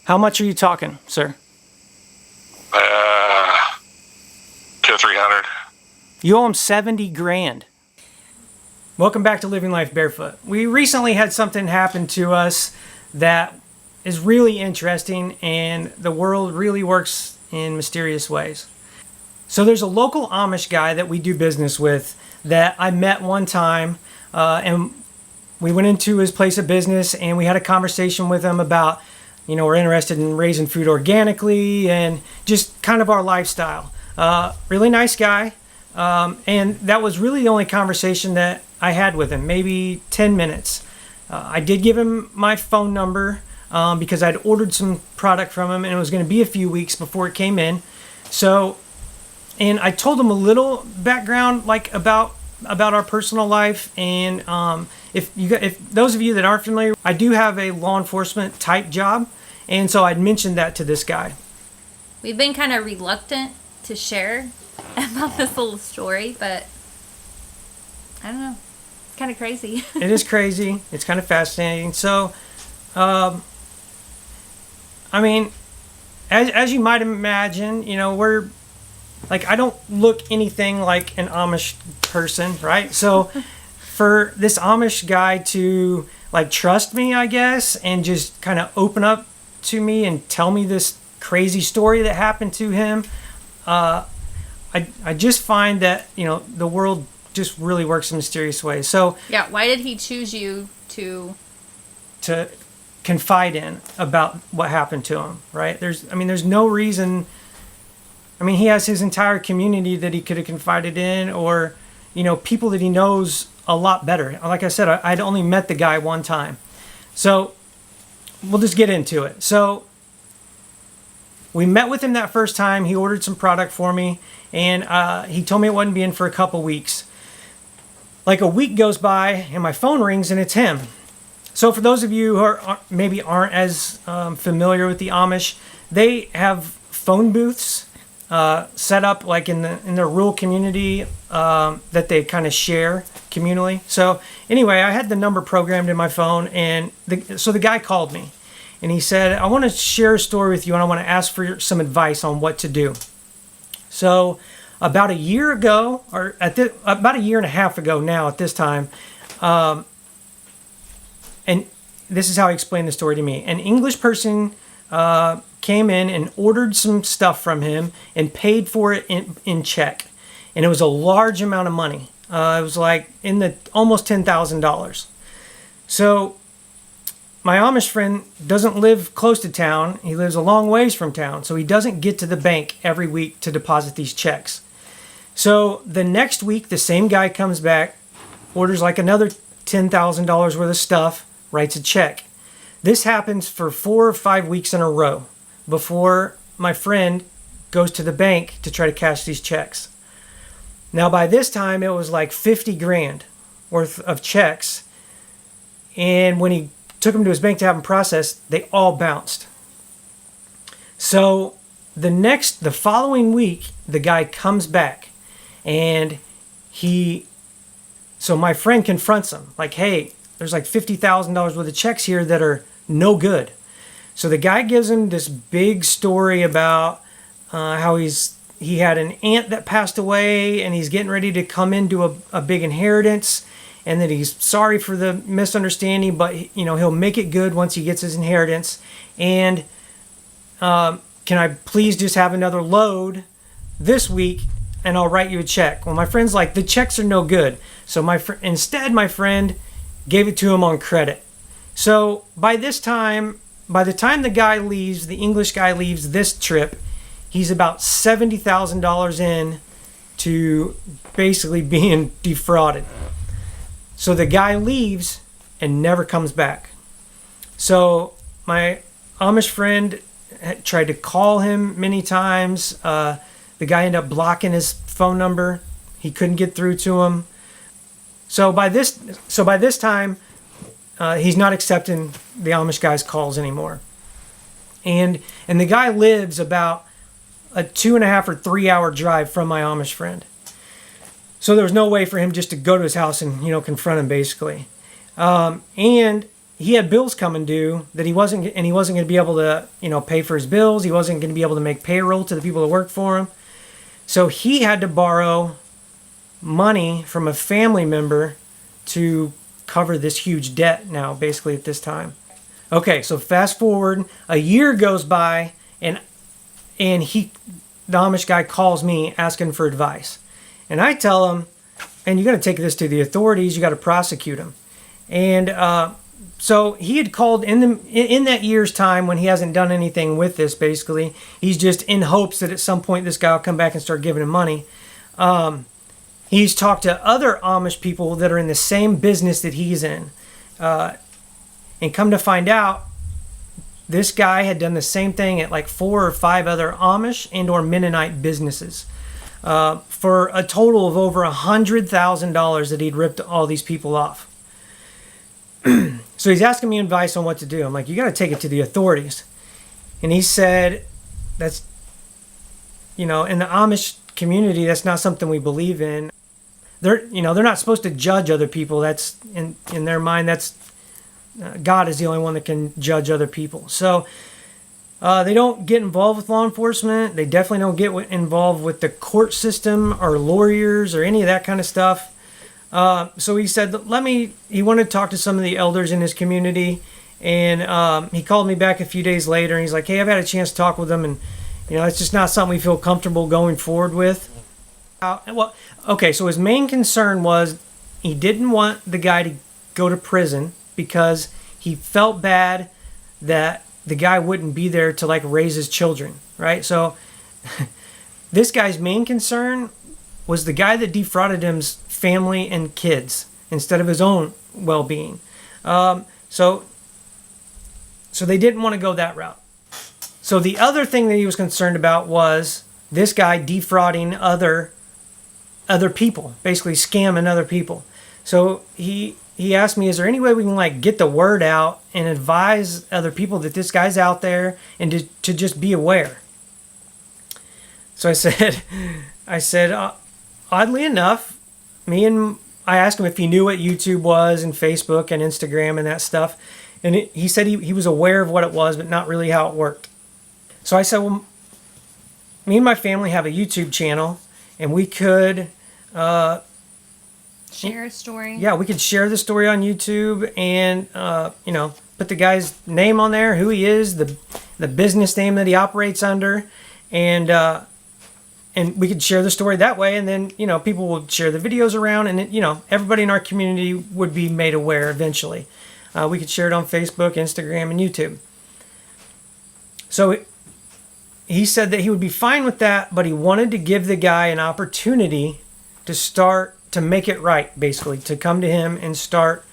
How much are you talking, sir? 300. You owe him 70 grand. Welcome back to Living Life Barefoot. We recently had something happen to us that is really interesting, and the world really works in mysterious ways. So there's a local Amish guy that we do business with that I met one time, and we went into his place of business and we had a conversation with him about, we're interested in raising food organically and just kind of our lifestyle. Really nice guy. And that was really the only conversation that I had with him, maybe 10 minutes. I did give him my phone number because I'd ordered some product from him and it was going to be a few weeks before it came in. So, and I told him a little background about our personal life. And if those of you that aren't familiar, I do have a law enforcement type job. And so I'd mentioned that to this guy. We've been kind of reluctant to share about this little story, but I don't know. It's kind of crazy. It is crazy. It's kind of fascinating. So, I mean, as you might imagine, we're like, I don't look anything like an Amish person, right? So for this Amish guy to trust me, I guess, and just kind of open up to me and tell me this crazy story that happened to him, I just find that, the world just really works in mysterious ways. So yeah, why did he choose you to confide in about what happened to him, right? There's no reason. He has his entire community that he could have confided in, or, people that he knows a lot better. Like I said, I'd only met the guy one time. So we'll just get into it. So we met with him that first time. He ordered some product for me, and he told me it wouldn't be in for a couple weeks. Like a week goes by, and my phone rings, and it's him. So for those of you who maybe aren't as familiar with the Amish, they have phone booths set up in their rural community that they kind of share communally. So anyway, I had the number programmed in my phone, and so the guy called me, and he said, I want to share a story with you, and I want to ask for some advice on what to do. So about a year ago, or about a year and a half ago now at this time, and this is how he explained the story to me. An English person came in and ordered some stuff from him and paid for it in check. And it was a large amount of money. It was in the almost $10,000. So my Amish friend doesn't live close to town. He lives a long ways from town. So he doesn't get to the bank every week to deposit these checks. So the next week, the same guy comes back, orders another $10,000 worth of stuff, writes a check. This happens for 4 or 5 weeks in a row before my friend goes to the bank to try to cash these checks. Now by this time it was 50 grand worth of checks, and when he took them to his bank to have them processed, they all bounced. So the following week, the guy comes back, and so my friend confronts him hey, there's $50,000 worth of checks here that are no good. So the guy gives him this big story about how he had an aunt that passed away, and he's getting ready to come into a big inheritance, and that he's sorry for the misunderstanding, but he'll make it good once he gets his inheritance. And can I please just have another load this week, and I'll write you a check. Well, my friend's the checks are no good. So instead my friend gave it to him on credit. So by the time the guy leaves, the English guy leaves this trip, he's about $70,000 in to basically being defrauded. So the guy leaves and never comes back. So my Amish friend tried to call him many times. The guy ended up blocking his phone number. He couldn't get through to him. So by this time, he's not accepting the Amish guy's calls anymore. And the guy lives about a 2.5 or 3 hour drive from my Amish friend. So there was no way for him just to go to his house and, confront him basically. And he had bills coming due that he wasn't going to be able to, pay for his bills. He wasn't going to be able to make payroll to the people that work for him. So he had to borrow money from a family member to cover this huge debt now, basically at this time. Okay, so fast forward, a year goes by, and the Amish guy calls me asking for advice. And I tell him, and you got to take this to the authorities, you got to prosecute him. And so he had called in that year's time when he hasn't done anything with this, basically. He's just in hopes that at some point this guy will come back and start giving him money. He's talked to other Amish people that are in the same business that he's in. And come to find out, this guy had done the same thing at like 4 or 5 other Amish and or Mennonite businesses for a total of over $100,000 that he'd ripped all these people off. So he's asking me advice on what to do. I'm like, you got to take it to the authorities. And he said, that's, in the Amish community, that's not something we believe in. They're not supposed to judge other people. That's in their mind, that's God is the only one that can judge other people. So they don't get involved with law enforcement. They definitely don't get involved with the court system or lawyers or any of that kind of stuff. So he said, he wanted to talk to some of the elders in his community. And he called me back a few days later, and he's like, hey, I've had a chance to talk with them, and it's just not something we feel comfortable going forward with. So his main concern was he didn't want the guy to go to prison because he felt bad that the guy wouldn't be there to like raise his children, right? So this guy's main concern was the guy that defrauded him's family and kids instead of his own well-being. So they didn't want to go that route. So the other thing that he was concerned about was this guy defrauding other people, basically scamming other people. So he asked me, is there any way we can like get the word out and advise other people that this guy's out there and to just be aware? So I said, oddly enough, I asked him if he knew what YouTube was and Facebook and Instagram and that stuff. And he said he was aware of what it was, but not really how it worked. So I said, well, me and my family have a YouTube channel, and we could share a story. Yeah, we could share the story on YouTube and, put the guy's name on there, who he is, the business name that he operates under, and we could share the story that way. And then, people would share the videos around, and, everybody in our community would be made aware eventually. We could share it on Facebook, Instagram, and YouTube. So he said that he would be fine with that, but he wanted to give the guy an opportunity to start to make it right, basically, to come to him and start,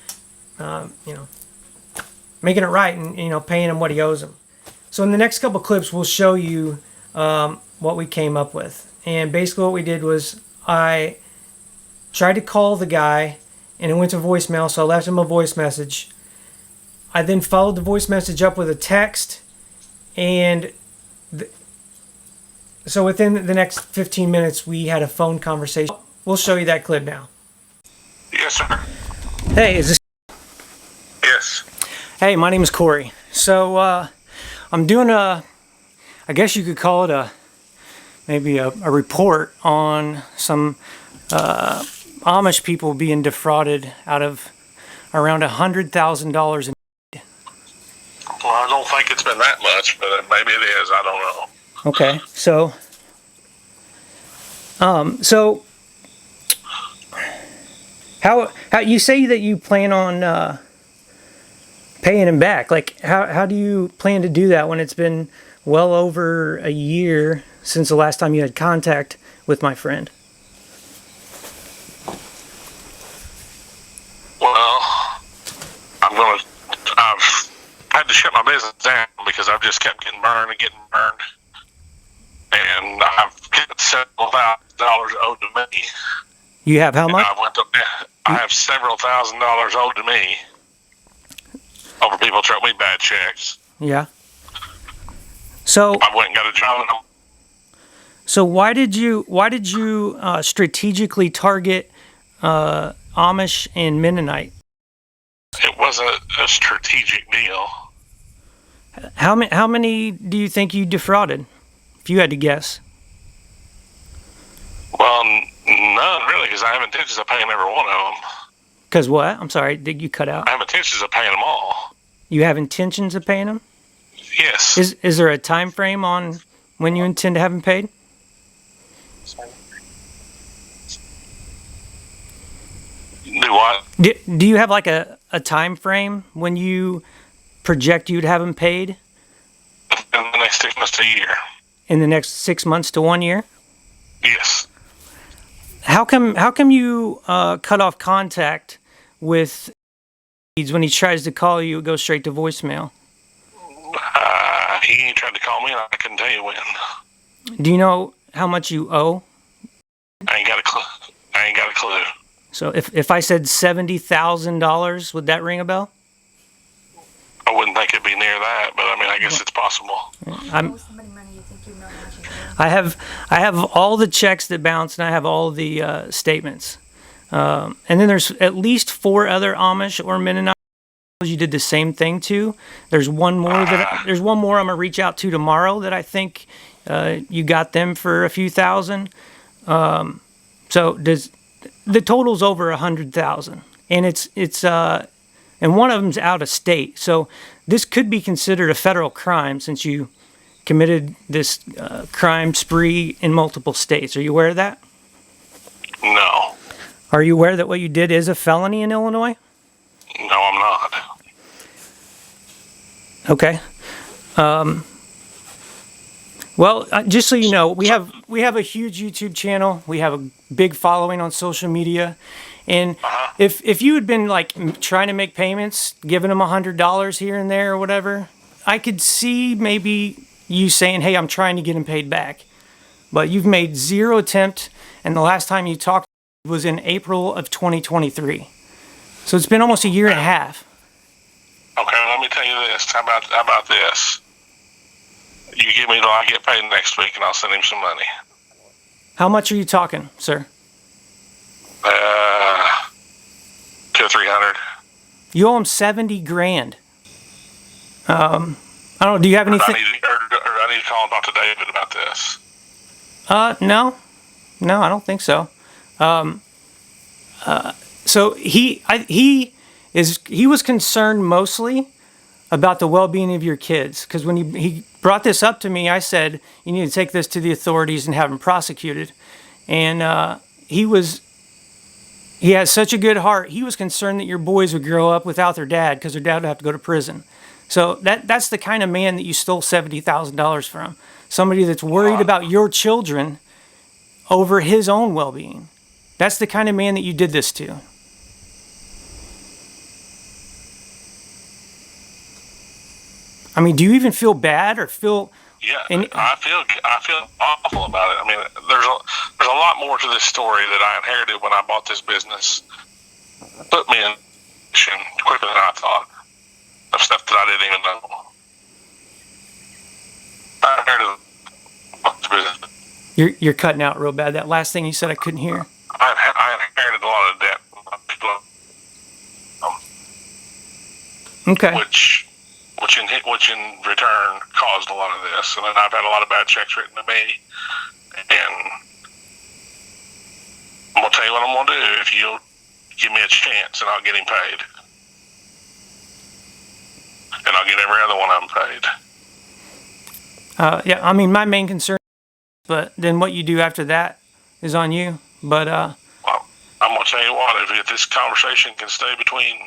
making it right and, paying him what he owes him. So in the next couple clips, we'll show you what we came up with. And basically what we did was I tried to call the guy, and it went to voicemail, so I left him a voice message. I then followed the voice message up with a text, and so within the next 15 minutes, we had a phone conversation. We'll show you that clip now. Yes, sir. Hey, is this? Yes. Hey, my name is Corey. So I'm doing I guess you could call it maybe a report on some Amish people being defrauded out of around $100,000 in. Well, I don't think it's been that much, but maybe it is. I don't know. Okay, so how you say that you plan on paying him back? Like, how do you plan to do that when it's been well over a year since the last time you had contact with my friend? Well, I've had to shut my business down because I've just kept getting burned. And I've got several $1,000s owed to me. You have how much? I have several $1,000s owed to me over people trying me bad checks. Yeah. So I went and got a job. So why did you strategically target Amish and Mennonite? It was a strategic deal. How many do you think you defrauded, if you had to guess? Well, none really, because I have intentions of paying every one of them. Because what? I'm sorry, did you cut out? I have intentions of paying them all. You have intentions of paying them? Yes. Is there a time frame on when you intend to have them paid? Do what? Do you have like a time frame when you project you'd have them paid? In the next 6 months to a year. In the next 6 months to 1 year? Yes. How come you cut off contact with when he tries to call you? It goes straight to voicemail. He tried to call me, and I couldn't tell you when. Do you know how much you owe? I ain't got a clue. So if I said $70,000, would that ring a bell? I wouldn't think it'd be near that, but I mean, I guess it's possible. I have all the checks that bounce, and I have all the statements. And then there's at least 4 other Amish or Mennonite you did the same thing to. There's one more I'm gonna reach out to tomorrow that I think you got them for a few thousand. So the total's over 100,000, and it's and one of them's out of state. So this could be considered a federal crime since you committed this crime spree in multiple states. Are you aware of that? No. Are you aware that what you did is a felony in Illinois? No, I'm not. Okay. Well, just so you know, we have a huge YouTube channel. We have a big following on social media, and if you had been like trying to make payments, giving them $100 here and there or whatever, I could see maybe you saying, "Hey, I'm trying to get them paid back," but you've made 0 attempt, and the last time you talked was in April of 2023. So it's been almost a year and a half. Okay, let me tell you this. How about this? You give me till I get paid next week, and I'll send him some money. How much are you talking, sir? 200 or 300. You owe him 70 grand. I don't know. Do you have anything? I need to call and talk to David about this. No, I don't think so. So he was concerned mostly about the well-being of your kids, because when he brought this up to me, I said you need to take this to the authorities and have him prosecuted. And he has such a good heart. He was concerned that your boys would grow up without their dad because their dad would have to go to prison. So that's the kind of man that you stole $70,000 from. Somebody that's worried about your children over his own well-being. That's the kind of man that you did this to. I mean, do you even feel bad or feel? Yeah, I feel awful about it. I mean, there's a lot more to this story that I inherited when I bought this business. Put me in position quicker than I thought of stuff that I didn't even know. I inherited this business. You're cutting out real bad. That last thing you said I couldn't hear. I inherited a lot of debt from Okay. which in return caused a lot of this, and then I've had a lot of bad checks written to me. And I'm gonna tell you what I'm gonna do if you'll give me a chance, and I'll get him paid, and I'll get every other one of them paid. Yeah, I mean, my main concern, but then what you do after that is on you. But well, I'm gonna tell you what, if this conversation can stay between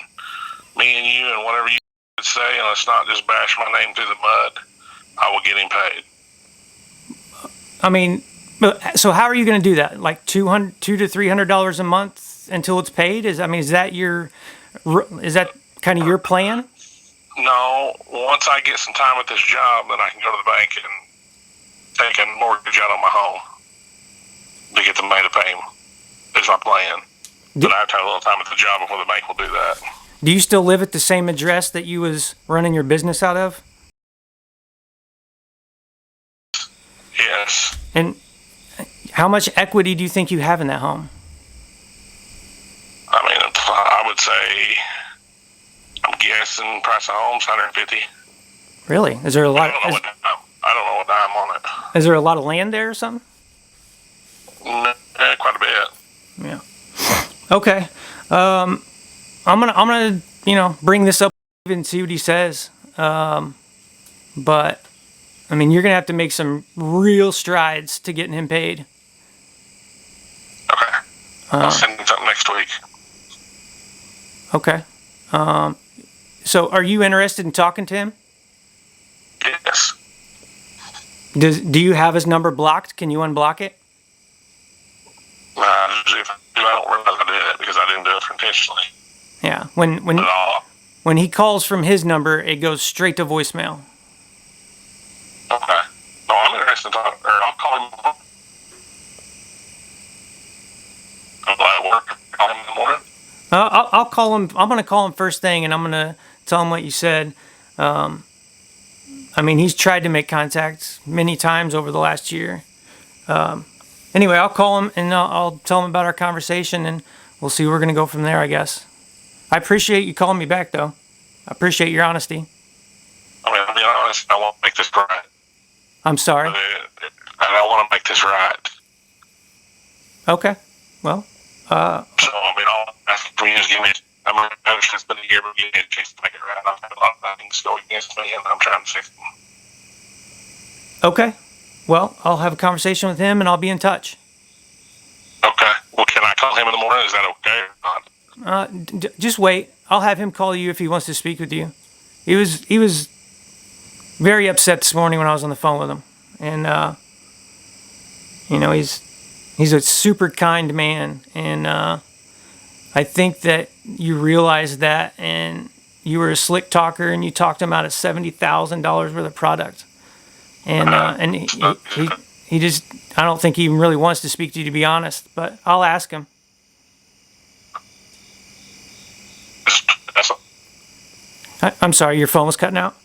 me and you and whatever you say, and let's not just bash my name through the mud, I will get him paid. I mean, so how are you going to do that? Like $200 to $300 a month until it's paid? Is that kind of your plan? No, once I get some time at this job, then I can go to the bank and take a mortgage out on my home to get the money to pay him. Is my plan. But I have to have a little time at the job before the bank will do that. Do you still live at the same address that you was running your business out of? Yes. And how much equity do you think you have in that home? I mean, I would say I'm gas and price of homes, 150. Really? Is there a lot? I don't know what dime on it. Is there a lot of land there or something? No, quite a bit. Yeah. Okay. I'm gonna bring this up and see what he says. But I mean, you're gonna have to make some real strides to getting him paid. Okay. I'll send him something next week. Okay. So are you interested in talking to him? Yes. Do you have his number blocked? Can you unblock it? If I don't realize I did it because I didn't do it intentionally. Yeah. When he calls from his number, it goes straight to voicemail. Okay. No, I'm interested in talking, or I'll call him. I'm at work. Call him in the morning. I'll call him. I'm gonna call him first thing, and I'm gonna tell him what you said. I mean, he's tried to make contact many times over the last year. Anyway, I'll call him and I'll tell him about our conversation, and we'll see where we're gonna go from there, I guess. I appreciate you calling me back, though. I appreciate your honesty. I mean, I'll be honest. I want to make this right. I'm sorry. I want to make this right. Okay. Well. So I mean, all I'm asking for you is give me. I mean, I understand it's been a year, but give me a chance to make it right. I've had a lot of things go against me, and I'm trying to fix them. Okay. Well, I'll have a conversation with him, and I'll be in touch. Okay. Well, can I call him in the morning? Is that okay or not? Just wait. I'll have him call you if he wants to speak with you. He was very upset this morning when I was on the phone with him, and he's a super kind man, and I think that you realize that, and you were a slick talker, and you talked him out of $70,000 worth of product, and he just, I don't think he even really wants to speak to you, to be honest, but I'll ask him. I'm sorry, your phone was cutting out?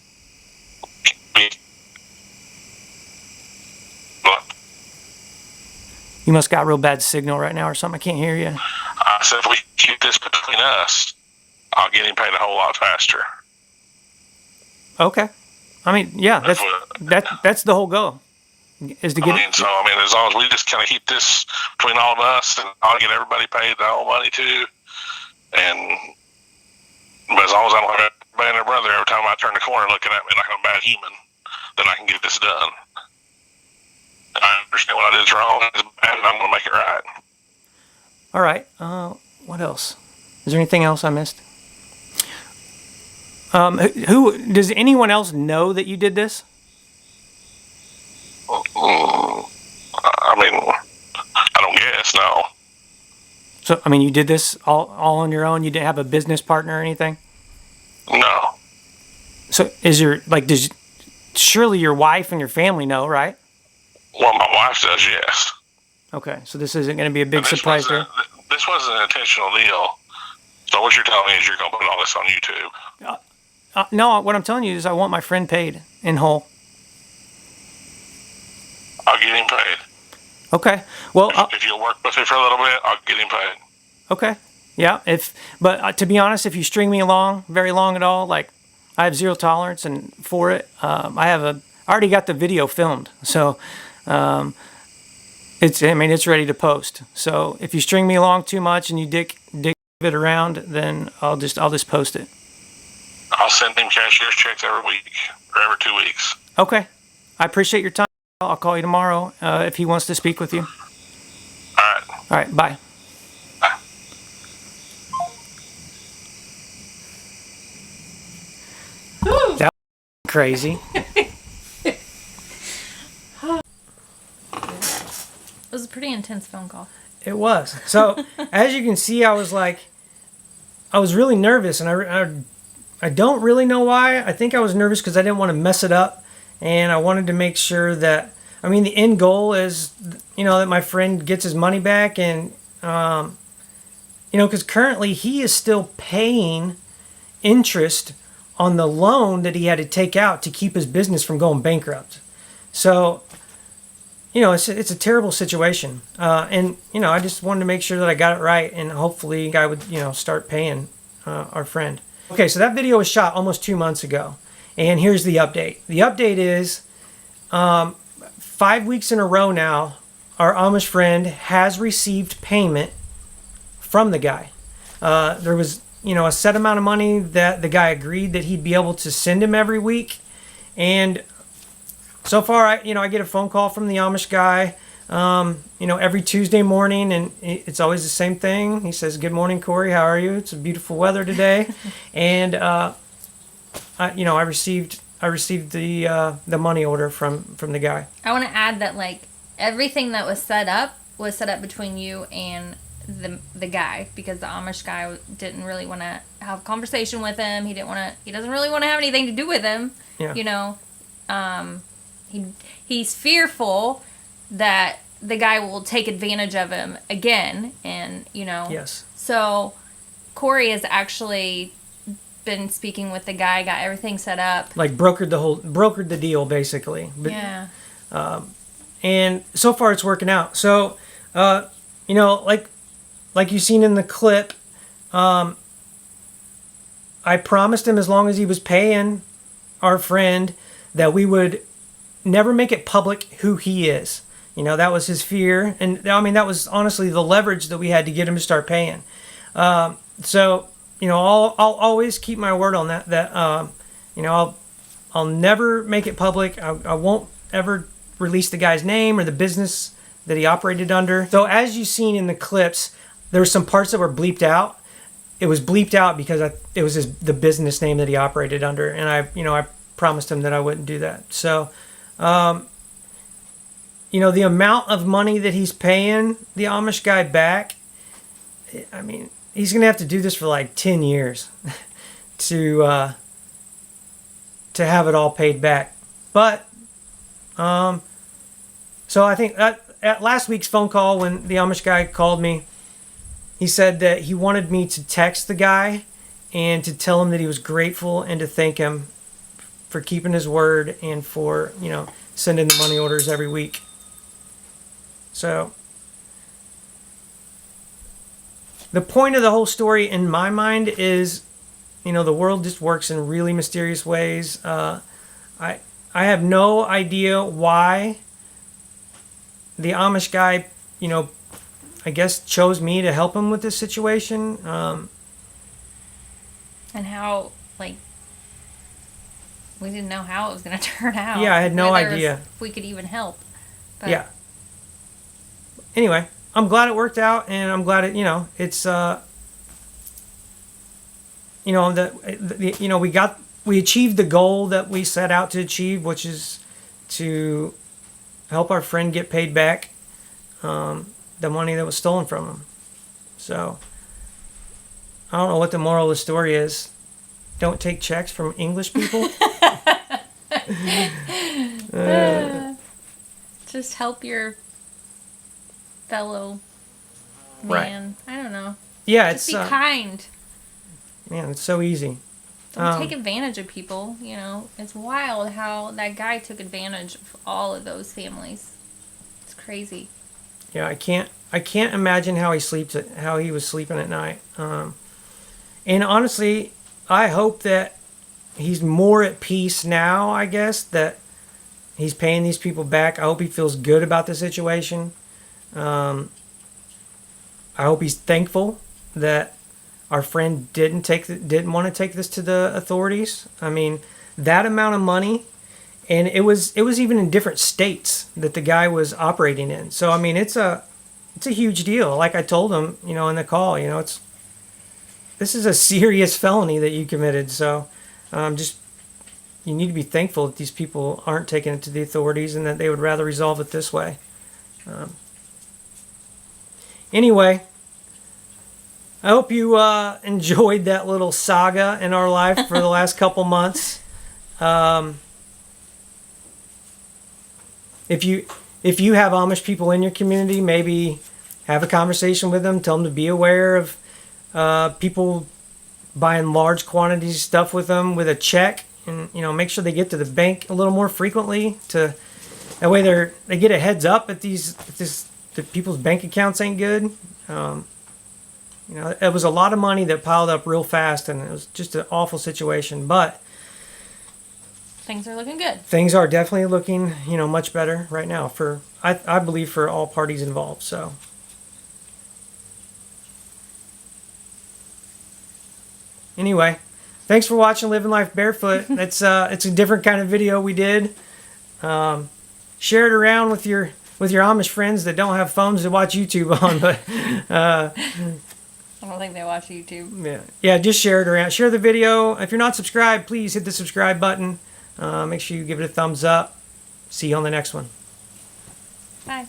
You must got real bad signal right now or something. I can't hear you. I said if we keep this between us, I'll get him paid a whole lot faster. Okay. I mean, yeah, that's the whole goal. Is to get. I mean, as long as we just kind of keep this between all of us, and I'll get everybody paid the whole money too. But as long as I don't have everybody and their brother every time I turn the corner looking at me like I'm a bad human, then I can get this done. I understand what I did is wrong, it's bad, and I'm going to make it right. All right. What else? Is there anything else I missed? Who does anyone else know that you did this? I mean, I don't guess, no. So, I mean, you did this all on your own? You didn't have a business partner or anything? No. So, surely your wife and your family know, right? Well, my wife does, yes. Okay, so this isn't going to be a big surprise there? This wasn't an intentional deal. So what you're telling me is you're going to put all this on YouTube? No, what I'm telling you is I want my friend paid in whole. I'll get him paid. Okay. Well, if you'll work with me for a little bit, I'll get him paid. Okay. Yeah. But to be honest, if you string me along very long at all, like I have zero tolerance and for it. I already got the video filmed, so it's ready to post. So if you string me along too much and you dick it around, then I'll just post it. I'll send him cashier's checks every week or every 2 weeks. Okay. I appreciate your time. I'll call you tomorrow if he wants to speak with you. All right. All right. Bye. Bye. That was crazy. It was a pretty intense phone call. It was. So as you can see, I was really nervous, and I don't really know why. I think I was nervous because I didn't want to mess it up. And I wanted to make sure that, I mean, the end goal is, that my friend gets his money back. And, because currently he is still paying interest on the loan that he had to take out to keep his business from going bankrupt. So, it's a terrible situation. And, I just wanted to make sure that I got it right. And hopefully I would, start paying our friend. Okay, so that video was shot almost 2 months ago. And here's the update. The update is 5 weeks in a row now, our Amish friend has received payment from the guy. There was, a set amount of money that the guy agreed that he'd be able to send him every week. And so far, I get a phone call from the Amish guy, every Tuesday morning, and it's always the same thing. He says, "Good morning, Corey. How are you? It's a beautiful weather today." And I received the money order from the guy. I want to add that everything that was set up between you and the guy, because the Amish guy didn't really want to have a conversation with him. He doesn't really want to have anything to do with him. Yeah. He's fearful that the guy will take advantage of him again, and Yes. So Corey has actually been speaking with the guy, got everything set up, brokered the deal basically. But, yeah. And so far it's working out. So like you've seen in the clip, I promised him as long as he was paying our friend that we would never make it public who he is. That was his fear. And that was honestly the leverage that we had to get him to start paying. So, I'll always keep my word on that, I'll never make it public. I won't ever release the guy's name or the business that he operated under. So as you've seen in the clips, there were some parts that were bleeped out. It was bleeped out because it was the business name that he operated under, and I promised him that I wouldn't do that. So, the amount of money that he's paying the Amish guy back, he's gonna have to do this for 10 years to have it all paid back. But so I think at last week's phone call, when the Amish guy called me, he said that he wanted me to text the guy and to tell him that he was grateful and to thank him for keeping his word and for, sending the money orders every week. So the point of the whole story in my mind is, the world just works in really mysterious ways. I have no idea why the Amish guy, I guess chose me to help him with this situation. And how, we didn't know how it was going to turn out. Yeah, I had no idea if we could even help. But yeah. Anyway, I'm glad it worked out, and I'm glad it's we achieved the goal that we set out to achieve, which is to help our friend get paid back the money that was stolen from him. So I don't know what the moral of the story is. Don't take checks from English people. Just help your fellow Right. man. I don't know. Yeah, Just be kind. Man, it's so easy. Don't take advantage of people. It's wild how that guy took advantage of all of those families. It's crazy. Yeah, I can't imagine how he was sleeping at night. And honestly, I hope that he's more at peace now, I guess, that he's paying these people back. I hope he feels good about the situation. I hope he's thankful that our friend didn't want to take this to the authorities. That amount of money, and it was even in different states that the guy was operating in. So it's a huge deal. Like I told him, in the call, this is a serious felony that you committed. So you need to be thankful that these people aren't taking it to the authorities and that they would rather resolve it this way. Anyway, I hope you enjoyed that little saga in our life for the last couple months. If you have Amish people in your community, maybe have a conversation with them. Tell them to be aware of people buying large quantities of stuff with them with a check, and make sure they get to the bank a little more frequently. That way they get a heads up if people's bank accounts ain't good. You know, it was a lot of money that piled up real fast, and it was just an awful situation. But Things are looking good. things are definitely looking, you know, much better right now for, I believe, for all parties involved. So anyway, thanks for watching Living Life Barefoot. It's a different kind of video we did. Share it around with your Amish friends that don't have phones to watch YouTube on, but I don't think they watch YouTube. yeah, just share it around. Share the video. If you're not subscribed, please hit the subscribe button. Make sure you give it a thumbs up. See you on the next one. Bye.